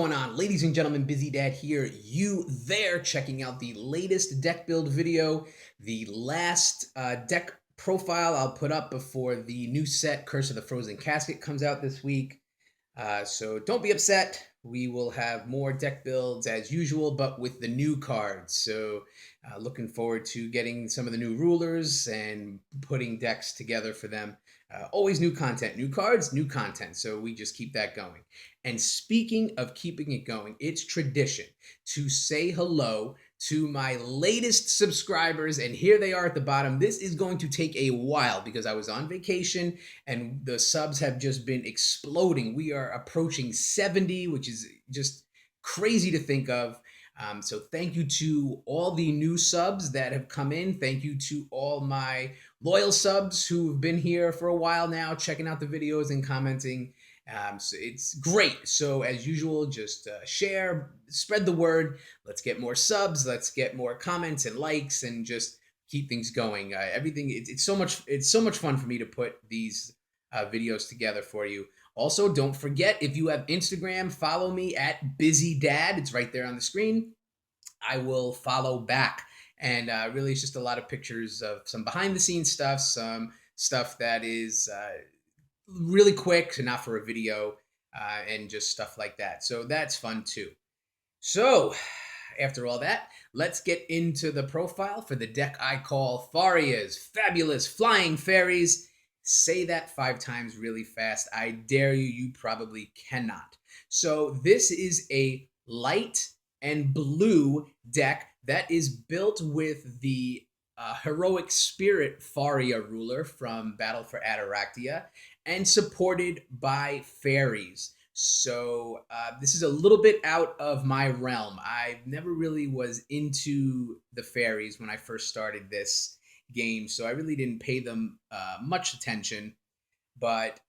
going on? Ladies and gentlemen, BizzyDad here. You there checking out the latest deck build video, the last deck profile I'll put up before the new set Curse of the Frozen Casket comes out this week. So don't be upset. We will have more deck builds as usual, but with the new cards. So looking forward to getting some of the new rulers and putting decks together for them. Always new content, new cards, new content. So we just keep that going. And speaking of keeping it going, it's tradition to say hello to my latest subscribers. And here they are at the bottom. This is going to take a while because I was on vacation and the subs have just been exploding. We are approaching 70, which is just crazy to think of. So thank you to all the new subs that have come in. Thank you to all my loyal subs who have been here for a while now, checking out the videos and commenting. So it's great. So as usual, just share, spread the word. Let's get more subs. Let's get more comments and likes, and just keep things going. Everything it's so much fun for me to put these videos together for you. Also, don't forget, if you have Instagram, follow me at BizzyDad. It's right there on the screen. I will follow back. And really, it's just a lot of pictures of some behind the scenes stuff, some stuff that is really quick, so not for a video, and just stuff like that. So that's fun too. So after all that, let's get into the profile for the deck I call Faria's Fabulous Flying Fairies. Say that 5 times really fast. I dare you. You probably cannot. So this is a light and blue deck that is built with the Heroic Spirit Faria ruler from Battle for Ataraktia and supported by Fairies. So this is a little bit out of my realm. I never really was into the Fairies when I first started this game, so I really didn't pay them much attention. But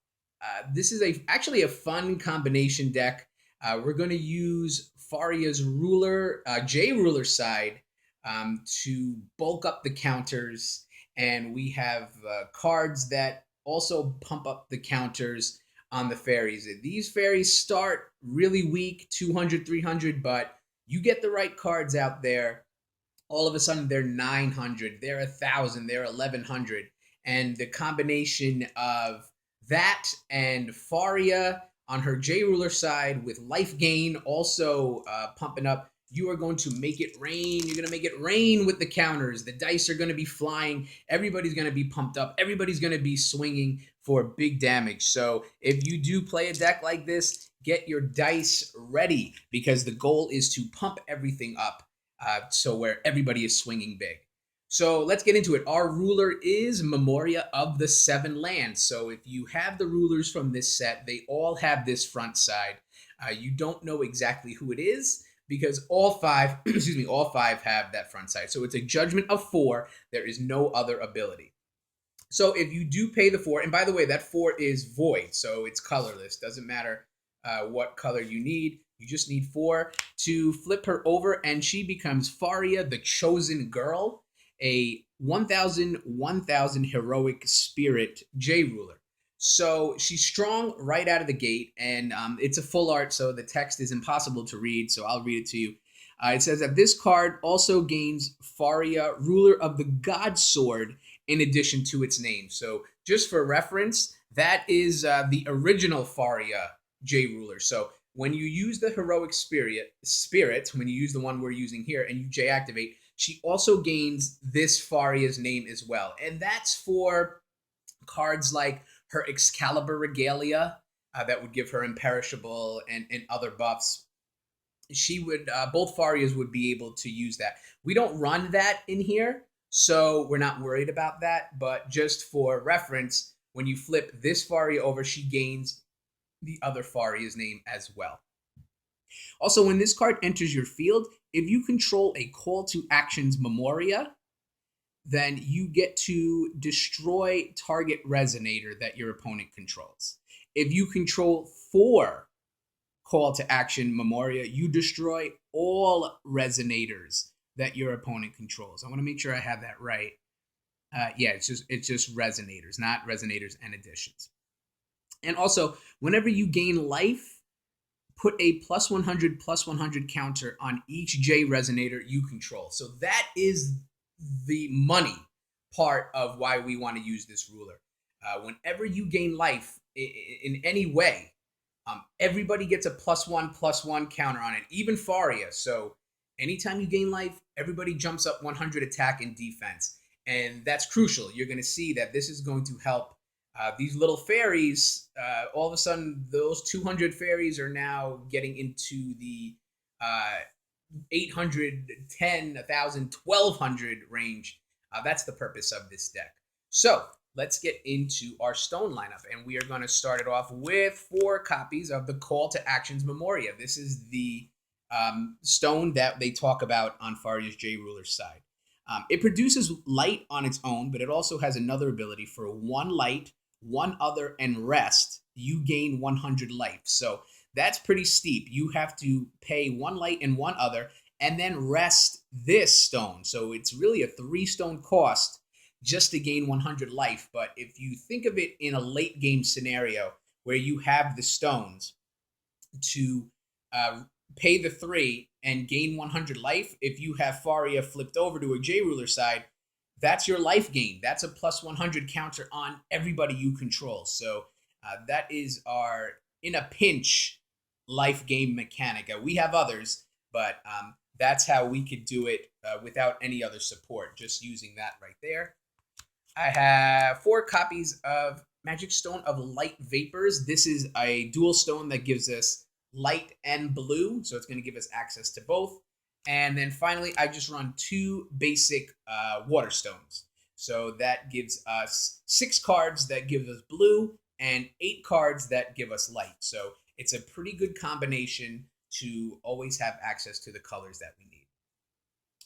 this is actually a fun combination deck. We're going to use Faria's ruler, J ruler side, to bulk up the counters, and we have cards that also pump up the counters on the fairies. These fairies start really weak, 200, 300, but you get the right cards out there, all of a sudden they're 900, they're 1,000, they're 1,100. And the combination of that and Faria on her J ruler side with life gain also pumping up, you are going to make it rain. You're going to make it rain with the counters. The dice are going to be flying. Everybody's going to be pumped up. Everybody's going to be swinging for big damage. So if you do play a deck like this, get your dice ready, because the goal is to pump everything up, so where everybody is swinging big. So let's get into it. Our ruler is Memoria of the 7 lands. So if you have the rulers from this set, they all have this front side. You don't know exactly who it is, because all 5, all 5 have that front side. So it's a judgment of 4. There is no other ability. So if you do pay the 4, and by the way, that 4 is void, so it's colorless. Doesn't matter what color you need. You just need 4 to flip her over, and she becomes Faria, the Chosen Girl, a 1,000 heroic spirit J ruler. So she's strong right out of the gate, and it's a full art, so the text is impossible to read, so I'll read it to you. It says that this card also gains Faria, ruler of the God Sword, in addition to its name. So just for reference, that is the original Faria J ruler. So when you use the heroic spirit, when you use the one we're using here and you J activate, she also gains this Faria's name as well. And that's for cards like her Excalibur Regalia, that would give her imperishable and other buffs. She would, both Farias would be able to use that. We don't run that in here, so we're not worried about that. But just for reference, when you flip this Faria over, she gains the other Faria's name as well. Also, when this card enters your field, if you control a call to actions Memoria, then you get to destroy target Resonator that your opponent controls. If you control 4 call to action Memoria, you destroy all Resonators that your opponent controls. I want to make sure I have that right. Yeah, it's just Resonators, not Resonators and additions. And also, whenever you gain life, put a +100 counter on each J Resonator you control. So that is the money part of why we want to use this ruler. Whenever you gain life in any way, everybody gets a +1/+1 counter on it, even Faria. So anytime you gain life, everybody jumps up 100 attack and defense. And that's crucial. You're going to see that this is going to help these little fairies. All of a sudden, those 200 fairies are now getting into the 800, 10, 1,000, 1,200 range. That's the purpose of this deck. So let's get into our stone lineup, and we are going to start it off with 4 copies of the Call to Actions Memoria. This is the stone that they talk about on Faria's J Ruler's side. It produces light on its own, but it also has another ability for 1 light, 1 other, and rest. You gain 100 life. So that's pretty steep. You have to pay 1 light and 1 other, and then rest this stone. So it's really a 3 stone cost just to gain 100 life. But if you think of it in a late game scenario where you have the stones to pay the 3 and gain 100 life, if you have Faria flipped over to a J Ruler side, that's your life gain. That's a +100 counter on everybody you control. So that is our, in a pinch, life game mechanic. We have others, but that's how we could do it without any other support, just using that right there. I have 4 copies of Magic Stone of Light Vapors. This is a dual stone that gives us light and blue, so it's going to give us access to both. And then finally, I just run 2 basic water stones. So that gives us 6 cards that give us blue and 8 cards that give us light. So it's a pretty good combination to always have access to the colors that we need.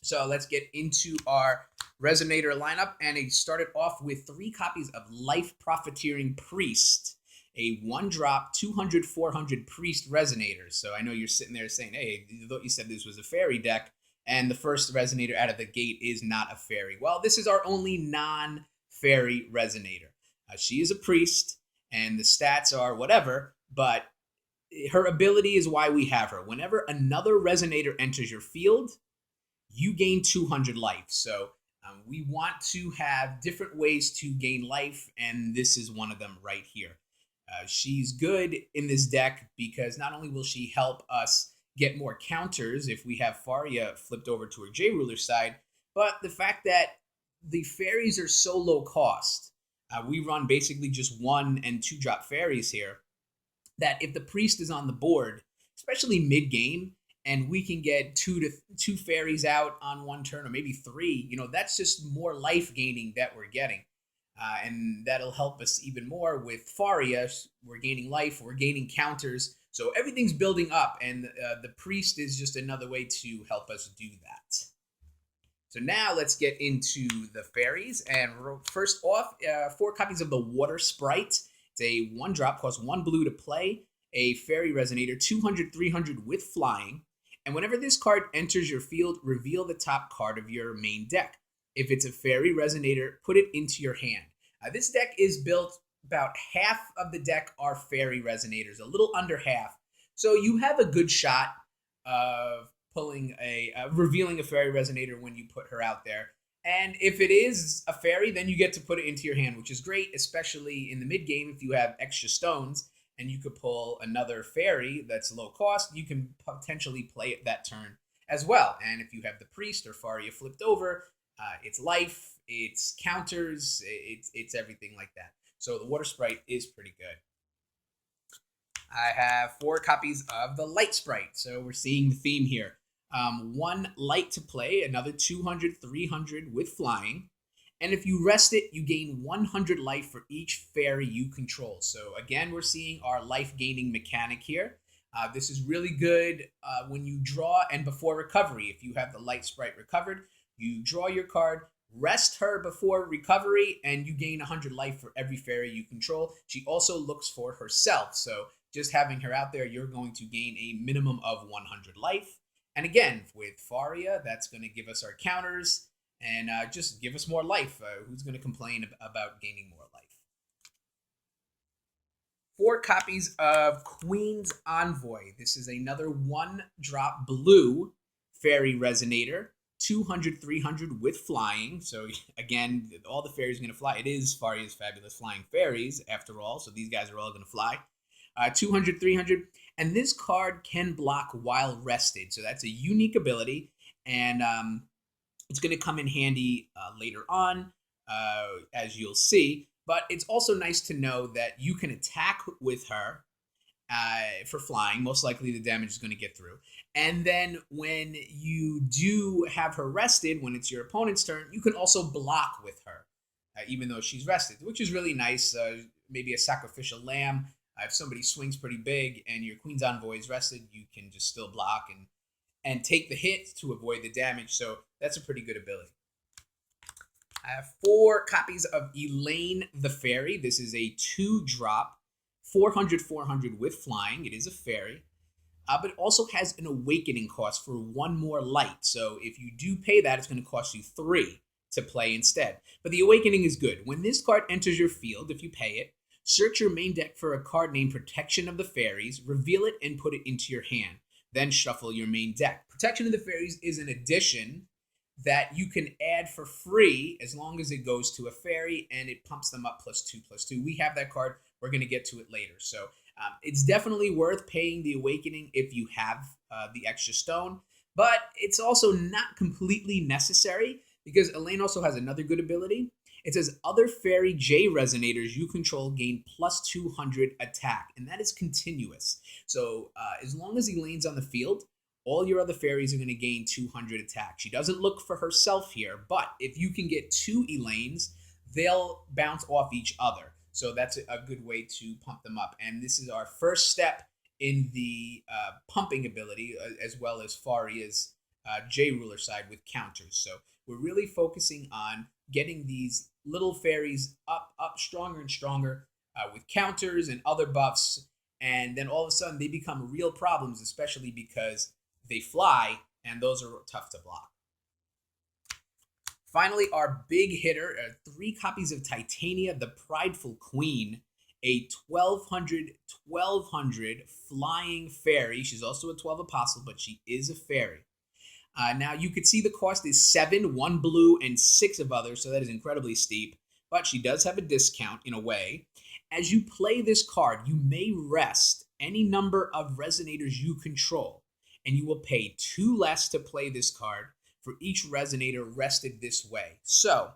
So let's get into our Resonator lineup, and I started off with 3 copies of Life Profiteering Priest, a 1-drop 200/400 Priest Resonator. So I know you're sitting there saying, hey, you thought you said this was a fairy deck, and the first Resonator out of the gate is not a fairy. Well, this is our only non-fairy Resonator. She is a priest, and the stats are whatever, but her ability is why we have her. Whenever another Resonator enters your field, you gain 200 life. So we want to have different ways to gain life, and this is one of them right here. She's good in this deck because not only will she help us get more counters if we have Faria flipped over to her J Ruler side, but the fact that the fairies are so low cost, we run basically just 1 and 2 drop fairies here, that if the priest is on the board, especially mid-game, and we can get 2 fairies out on 1 turn, or maybe 3, that's just more life gaining that we're getting. And that'll help us even more with Faria. We're gaining life, we're gaining counters. So everything's building up, and the priest is just another way to help us do that. So now let's get into the fairies. And first off, 4 copies of the Water Sprite. It's a 1-drop, costs 1 blue to play. A fairy Resonator, 200/300 with flying. And whenever this card enters your field, reveal the top card of your main deck. If it's a fairy Resonator, put it into your hand. This deck is built, about half of the deck are fairy Resonators, a little under half. So you have a good shot of pulling revealing a fairy Resonator when you put her out there. And if it is a fairy, then you get to put it into your hand, which is great, especially in the mid game if you have extra stones and you could pull another fairy that's low cost. You can potentially play it that turn as well. And if you have the priest or Faria flipped over, it's life, it's counters, it's everything like that. So the Water Sprite is pretty good. I have 4 copies of the Light Sprite. So we're seeing the theme here. 1 light to play, another 200/300 with flying. And if you rest it, you gain 100 life for each fairy you control. So again, we're seeing our life gaining mechanic here. This is really good when you draw and before recovery. If you have the Light Sprite recovered, you draw your card, rest her before recovery, and you gain 100 life for every fairy you control. She also looks for herself. So just having her out there, you're going to gain a minimum of 100 life. And again, with Faria, that's going to give us our counters and just give us more life. Who's going to complain about gaining more life? 4 copies of Queen's Envoy. This is another 1-drop blue fairy resonator. 200, 300 with flying. So again, all the fairies are going to fly. It is Faria's Fabulous Flying Fairies, after all. So these guys are all going to fly. 200, 300. And this card can block while rested. So that's a unique ability. And it's going to come in handy later on, as you'll see. But it's also nice to know that you can attack with her for flying. Most likely the damage is going to get through. And then when you do have her rested, when it's your opponent's turn, you can also block with her, even though she's rested, which is really nice. Maybe a sacrificial lamb. If somebody swings pretty big and your Queen's Envoy is rested, you can just still block and take the hit to avoid the damage. So that's a pretty good ability. I have 4 copies of Elaine the Fairy. This is a 2-drop, 400, 400 with flying. It is a fairy. But it also has an awakening cost for 1 more light. So if you do pay that, it's going to cost you 3 to play instead. But the awakening is good. When this card enters your field, if you pay it, search your main deck for a card named Protection of the Fairies, reveal it, and put it into your hand. Then shuffle your main deck. Protection of the Fairies is an addition that you can add for free as long as it goes to a fairy and it pumps them up +2/+2. We have that card. We're going to get to it later. So it's definitely worth paying the awakening if you have the extra stone, but it's also not completely necessary because Elaine also has another good ability. It says other fairy J resonators you control gain +200 attack, and that is continuous. So as long as Elaine's on the field, all your other fairies are going to gain 200 attack. She doesn't look for herself here, but if you can get 2 Elaines, they'll bounce off each other. So that's a good way to pump them up. And this is our first step in the pumping ability, as well as Faria's J-Ruler side with counters. So we're really focusing on getting these little fairies up stronger and stronger with counters and other buffs. And then all of a sudden they become real problems, especially because they fly, and those are tough to block. Finally, our big hitter, 3 copies of Titania, the Prideful Queen, a 1200 flying fairy. She's also a 12 apostle, but she is a fairy. Now, you could see the cost is 7, 1 blue, and 6 of others, so that is incredibly steep. But she does have a discount in a way. As you play this card, you may rest any number of resonators you control, and you will pay 2 less to play this card for each resonator rested this way. So,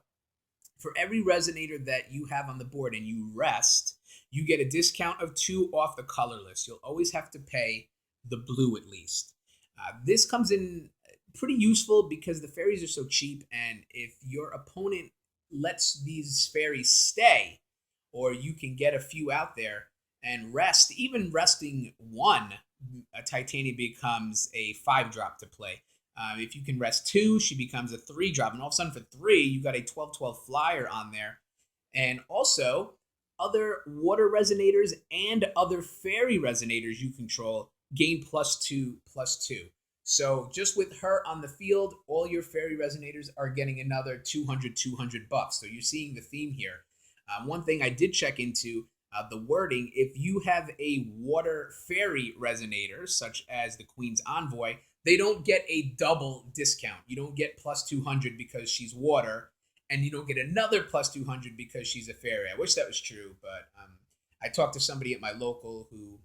for every resonator that you have on the board and you rest, you get a discount of 2 off the color list. You'll always have to pay the blue at least. This comes in pretty useful because the fairies are so cheap, and if your opponent lets these fairies stay, or you can get a few out there and rest, even resting 1, a Titania becomes a 5-drop to play. If you can rest 2, she becomes a 3-drop. And all of a sudden for 3, you got a 12/12 flyer on there. And also, other water resonators and other fairy resonators you control gain +2/+2. So just with her on the field, all your fairy resonators are getting another 200 bucks. So you're seeing the theme here. One thing I did check into, the wording, if you have a water fairy resonator, such as the Queen's Envoy, they don't get a double discount. You don't get +200 because she's water, and you don't get another +200 because she's a fairy. I wish that was true, but I talked to somebody at my local who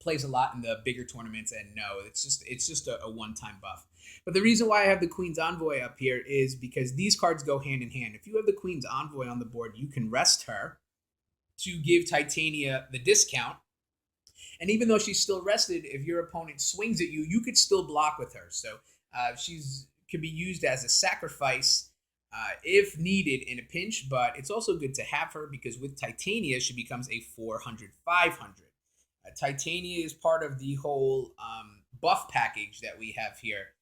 plays a lot in the bigger tournaments, and no, it's just a one-time buff. But the reason why I have the Queen's Envoy up here is because these cards go hand in hand. If you have the Queen's Envoy on the board, you can rest her to give Titania the discount. And even though she's still rested, if your opponent swings at you, you could still block with her. So could be used as a sacrifice if needed in a pinch, but it's also good to have her because with Titania, she becomes a 400, 500. Titania is part of the whole buff package that we have here.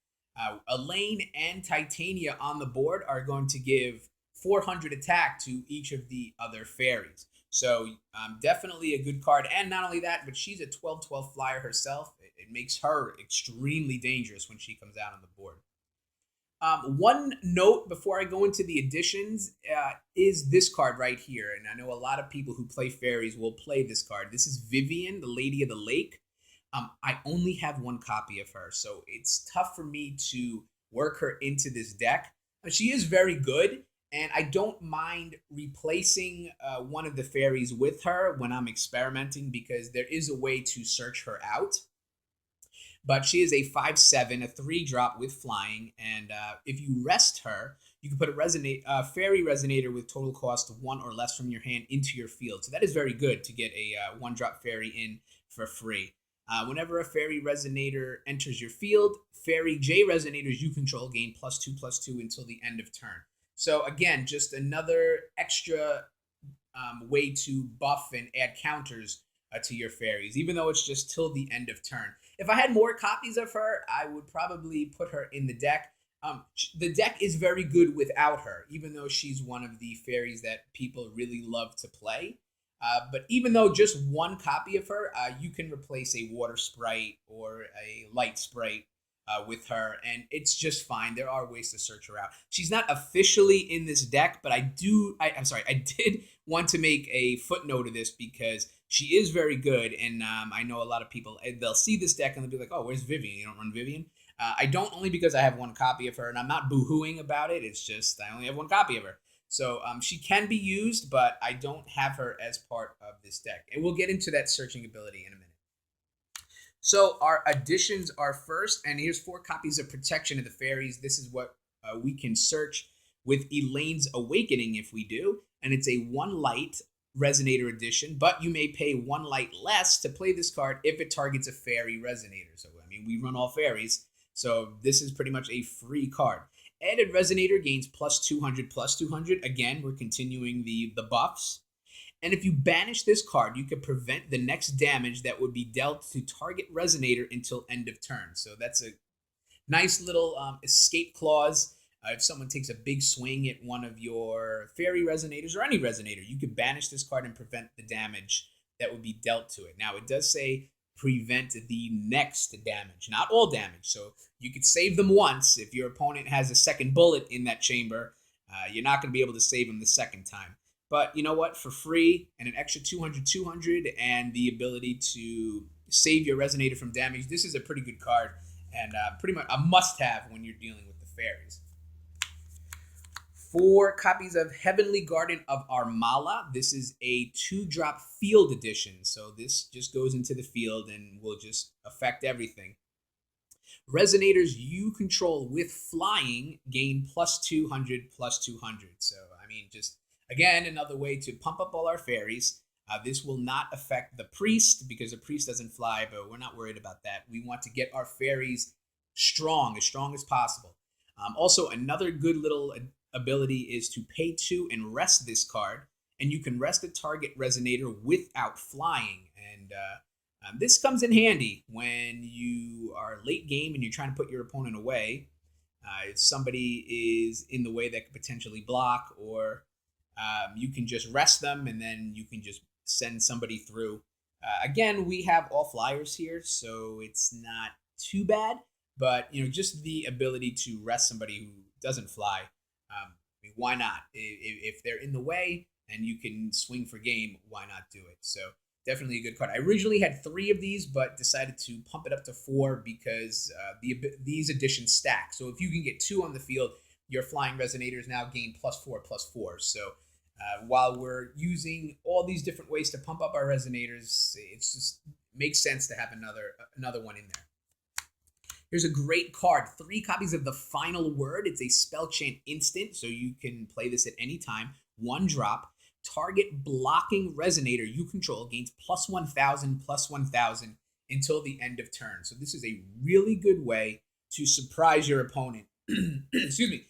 Elaine and Titania on the board are going to give 400 attack to each of the other fairies. So definitely a good card. And not only that, but she's a 12/12 flyer herself. It makes her extremely dangerous when she comes out on the board. One note before I go into the additions is this card right here. And I know a lot of people who play Fairies will play this card. This is Vivian, the Lady of the Lake. I only have one copy of her, so it's tough for me to work her into this deck. She is very good, and I don't mind replacing one of the Fairies with her when I'm experimenting because there is a way to search her out. But she is a 5/7, a 3-drop with flying, and if you rest her, you can put a Fairy Resonator with total cost of 1 or less from your hand into your field. So that is very good to get a 1-drop Fairy in for free. Whenever a Fairy Resonator enters your field, Fairy J Resonators you control gain +2/+2 until the end of turn. So again, just another extra way to buff and add counters to your Fairies, even though it's just till the end of turn. If I had more copies of her, I would probably put her in the deck. The deck is very good without her, even though she's one of the Fairies that people really love to play. But even though just one copy of her, you can replace a water sprite or a light sprite with her, and it's just fine. There are ways to search her out. She's not officially in this deck, but I did want to make a footnote of this because she is very good, and I know a lot of people, they'll see this deck and they'll be like, oh, where's Vivian? You don't run Vivian? I don't, only because I have one copy of her, and I'm not boo-hooing about it. It's just I only have one copy of her. So she can be used, but I don't have her as part of this deck. And we'll get into that searching ability in a minute. So our additions are first, and here's 4 copies of Protection of the Fairies. This is what we can search with Elaine's Awakening if we do. And it's a 1 light Resonator edition, but you may pay 1 light less to play this card if it targets a Fairy Resonator. So, I mean, we run all Fairies, so this is pretty much a free card. Added Resonator gains +200/+200. Again, we're continuing the buffs. And if you banish this card, you can prevent the next damage that would be dealt to target Resonator until end of turn. So that's a nice little escape clause. If someone takes a big swing at one of your Fairy Resonators or any Resonator, you can banish this card and prevent the damage that would be dealt to it. Now, it does say prevent the next damage, not all damage. So you could save them once. If your opponent has a second bullet in that chamber, you're not going to be able to save them the second time. But you know what? For free and an extra 200 and the ability to save your Resonator from damage, this is a pretty good card and pretty much a must-have when you're dealing with the Fairies. 4 copies of Heavenly Garden of Armala. This is a 2-drop field edition. So this just goes into the field and will just affect everything. Resonators you control with flying gain +200/+200. So, I mean, just, again, another way to pump up all our Fairies. This will not affect the Priest because the Priest doesn't fly, but we're not worried about that. We want to get our Fairies strong as possible. Also, another good little ability is to pay 2 and rest this card, and you can rest a target Resonator without flying. And this comes in handy when you are late game and you're trying to put your opponent away. If somebody is in the way that could potentially block, or you can just rest them and then you can just send somebody through. Again, we have all flyers here, so it's not too bad. But just the ability to rest somebody who doesn't fly. I mean, why not? If they're in the way and you can swing for game, why not do it? So definitely a good card. I originally had 3 of these, but decided to pump it up to 4 because these additions stack. So if you can get 2 on the field, your flying Resonators now gain +4/+4. So while we're using all these different ways to pump up our Resonators, it just makes sense to have another one in there. Here's a great card. 3 copies of the Final Word. It's a spell chant instant, so you can play this at any time. 1 drop. Target blocking Resonator you control gains +1000/+1000 until the end of turn. So this is a really good way to surprise your opponent. Excuse me.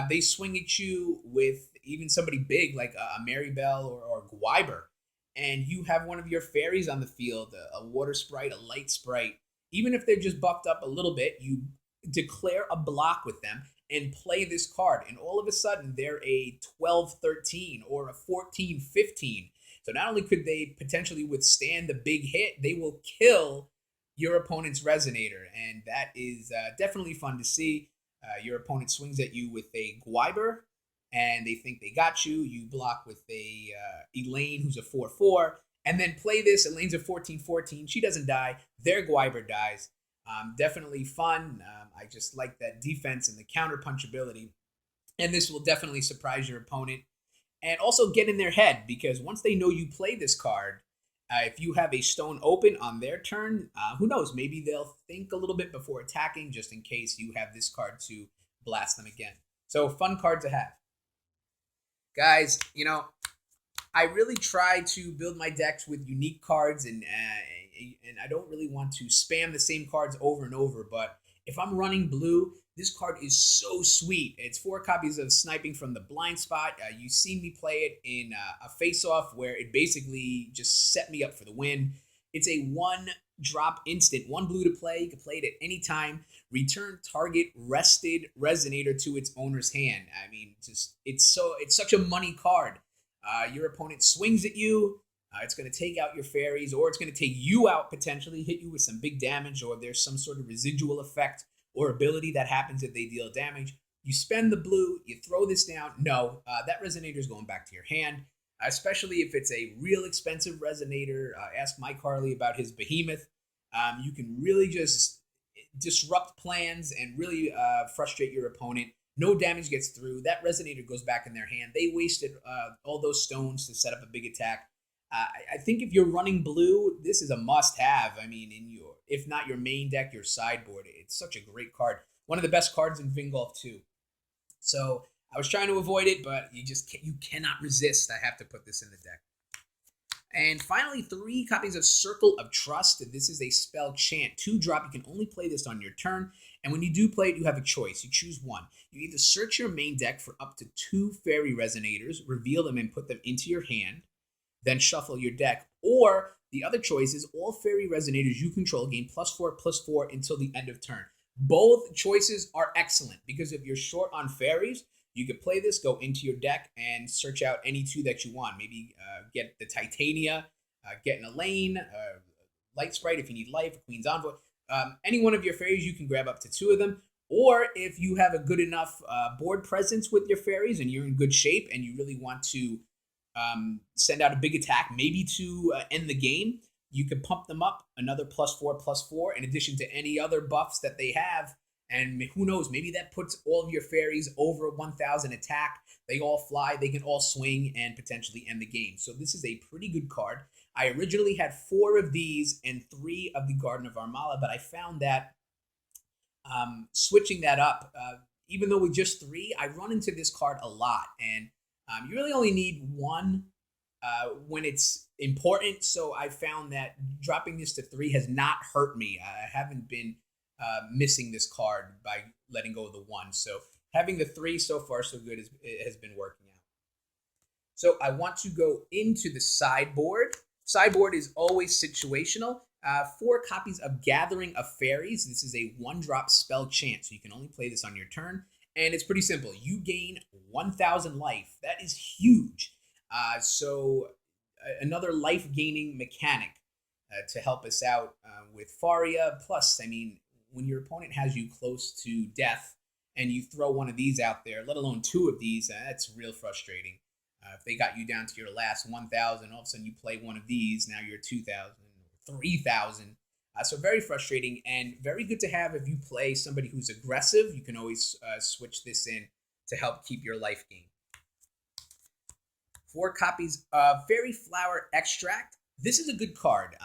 They swing at you with even somebody big like a Maribel or Gwyber, and you have one of your Fairies on the field, a water sprite, a light sprite. Even if they're just buffed up a little bit, you declare a block with them and play this card. And all of a sudden, they're a 12-13 or a 14-15. So not only could they potentially withstand the big hit, they will kill your opponent's Resonator. And that is definitely fun to see. Your opponent swings at you with a Gwyber, and they think they got you. You block with a Elaine, who's a 4/4, and then play this. Elaine's a 14/14. She doesn't die. Their Gwyber dies. Definitely fun. I just like that defense and the counter punchability. And this will definitely surprise your opponent and also get in their head, because once they know you play this card, if you have a stone open on their turn, who knows? Maybe they'll think a little bit before attacking, just in case you have this card to blast them again. So fun card to have. Guys, I really try to build my decks with unique cards, and I don't really want to spam the same cards over and over. But if I'm running blue, this card is so sweet. It's 4 copies of Sniping from the blind spot. You've seen me play it in a face-off where it basically just set me up for the win. It's a 1-drop instant, 1 blue to play. You can play it at any time. Return target rested Resonator to its owner's hand. I mean, it's such a money card. Your opponent swings at you. It's going to take out your fairies, or it's going to take you out potentially, hit you with some big damage, or there's some sort of residual effect or ability that happens if they deal damage. You spend the blue, you throw this down. No, that Resonator is going back to your hand, especially if it's a real expensive Resonator. Ask Mike Harley about his Behemoth. You can really just disrupt plans and really frustrate your opponent. No damage gets through. That Resonator goes back in their hand. They wasted all those stones to set up a big attack. I think if you're running blue, this is a must-have. I mean, if not your main deck, your sideboard. It's such a great card. One of the best cards in Vingolf too. So I was trying to avoid it, but you cannot resist. I have to put this in the deck. And finally, 3 copies of Circle of Trust. This is a spell chant, 2-drop. You can only play this on your turn. And when you do play it, you have a choice. You choose one. You either search your main deck for up to 2 Fairy Resonators, reveal them and put them into your hand, then shuffle your deck. Or the other choice is all Fairy Resonators you control gain +4/+4 until the end of turn. Both choices are excellent, because if you're short on fairies, you could play this, go into your deck, and search out any 2 that you want. Maybe get the Titania, get an Elaine, Light Sprite if you need life, Queen's Envoy. Any one of your fairies, you can grab up to 2 of them. Or if you have a good enough board presence with your fairies and you're in good shape and you really want to send out a big attack, maybe to end the game, you can pump them up another +4/+4 in addition to any other buffs that they have. And who knows, maybe that puts all of your fairies over 1,000 attack. They all fly, they can all swing, and potentially end the game. So this is a pretty good card. I originally had 4 of these and 3 of the Garden of Armala, but I found that switching that up, even though with just 3, I run into this card a lot. And you really only need 1 when it's important. So I found that dropping this to 3 has not hurt me. I haven't been missing this card by letting go of the 1. So having the 3 so far so good has been working out. So I want to go into the sideboard. Sideboard is always situational. 4 copies of Gathering of Fairies. This is a 1-drop spell chant, so you can only play this on your turn. And it's pretty simple. You gain 1,000 life. That is huge. So another life-gaining mechanic to help us out with Faria. Plus, I mean, when your opponent has you close to death and you throw one of these out there, let alone 2 of these, that's real frustrating. If they got you down to your last 1,000, all of a sudden you play one of these, now you're 2,000, 3,000. So very frustrating, and very good to have if you play somebody who's aggressive. You can always switch this in to help keep your life gain. 4 copies of Fairy Flower Extract. This is a good card.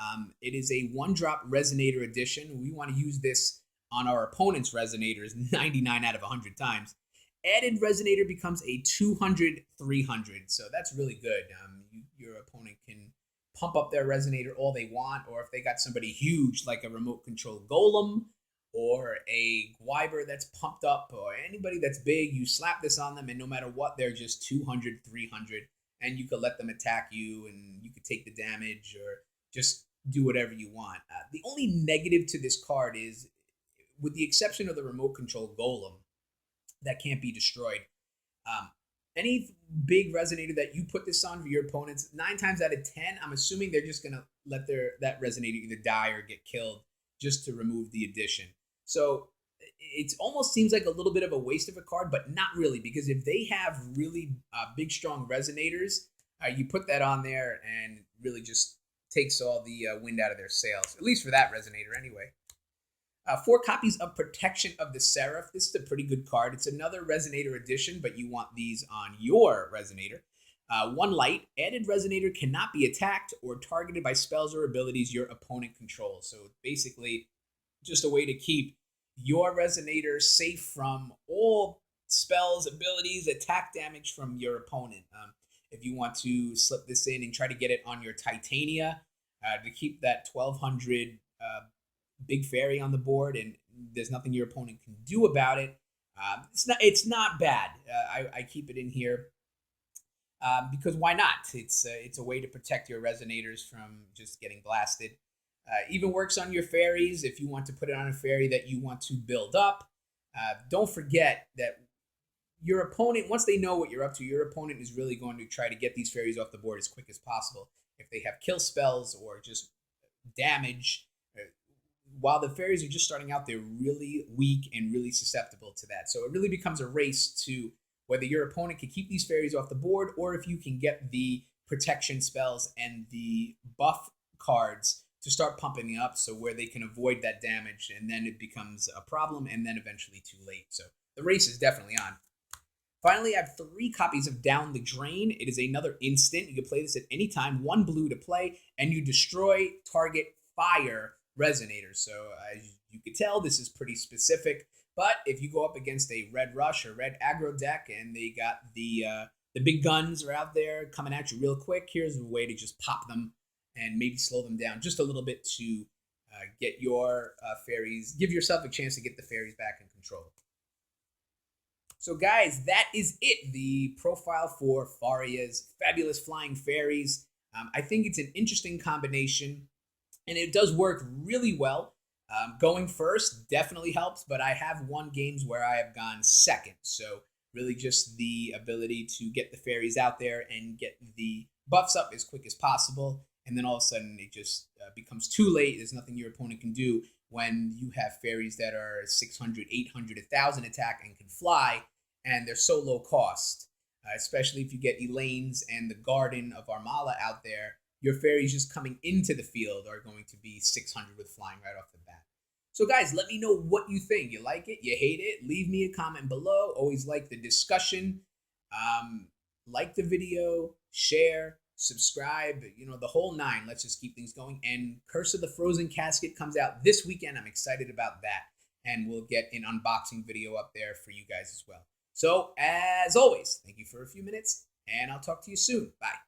It is a 1-drop Resonator edition. We want to use this on our opponent's Resonators 99 out of 100 times. Added Resonator becomes a 200/300, so that's really good. Your opponent can pump up their Resonator all they want, or if they got somebody huge like a remote control Golem or a Gwyber that's pumped up, or anybody that's big, you slap this on them, and no matter what, they're just 200/300, and you could let them attack you, and you could take the damage, or just do whatever you want. The only negative to this card is, with the exception of the remote control Golem, that can't be destroyed. Any big Resonator that you put this on for your opponents, 9 times out of 10, I'm assuming they're just going to let that Resonator either die or get killed just to remove the addition. So it almost seems like a little bit of a waste of a card, but not really, because if they have really big, strong Resonators, you put that on there and really just takes all the wind out of their sails, at least for that Resonator anyway. 4 copies of Protection of the Seraph. This is a pretty good card. It's another Resonator edition, but you want these on your Resonator. 1 light. Added Resonator cannot be attacked or targeted by spells or abilities your opponent controls. So basically, just a way to keep your Resonator safe from all spells, abilities, attack damage from your opponent. If you want to slip this in and try to get it on your Titania to keep that 1200 big fairy on the board, and there's nothing your opponent can do about it. It's not bad. I keep it in here because why not? It's a way to protect your Resonators from just getting blasted. Even works on your fairies if you want to put it on a fairy that you want to build up. Don't forget that your opponent, once they know what you're up to, your opponent is really going to try to get these fairies off the board as quick as possible. If they have kill spells or just damage, while the fairies are just starting out, they're really weak and really susceptible to that. So it really becomes a race to whether your opponent can keep these fairies off the board or if you can get the protection spells and the buff cards to start pumping up, so where they can avoid that damage, and then it becomes a problem and then eventually too late. So the race is definitely on. Finally, I have 3 copies of Down the Drain. It is another instant. You can play this at any time. 1 blue to play, and you destroy target fire Resonators. So as you can tell, this is pretty specific. But if you go up against a red rush or red aggro deck, and they got the big guns are out there coming at you real quick, here's a way to just pop them and maybe slow them down just a little bit to get your fairies, give yourself a chance to get the fairies back in control. So guys, that is it. The profile for Faria's Fabulous Flying Fairies. I think it's an interesting combination, and it does work really well. Going first definitely helps, but I have won games where I have gone second. So really just the ability to get the fairies out there and get the buffs up as quick as possible. And then all of a sudden it just becomes too late. There's nothing your opponent can do when you have fairies that are 600, 800, 1,000 attack and can fly, and they're so low cost. Especially if you get Elaine's and the Garden of Armala out there, your fairies just coming into the field are going to be 600 with flying right off the bat. So guys, let me know what you think. You like it? You hate it? Leave me a comment below. Always like the discussion. Like the video, share, subscribe, the whole 9. Let's just keep things going. And Curse of the Frozen Casket comes out this weekend. I'm excited about that. And we'll get an unboxing video up there for you guys as well. So, as always, thank you for a few minutes, and I'll talk to you soon. Bye.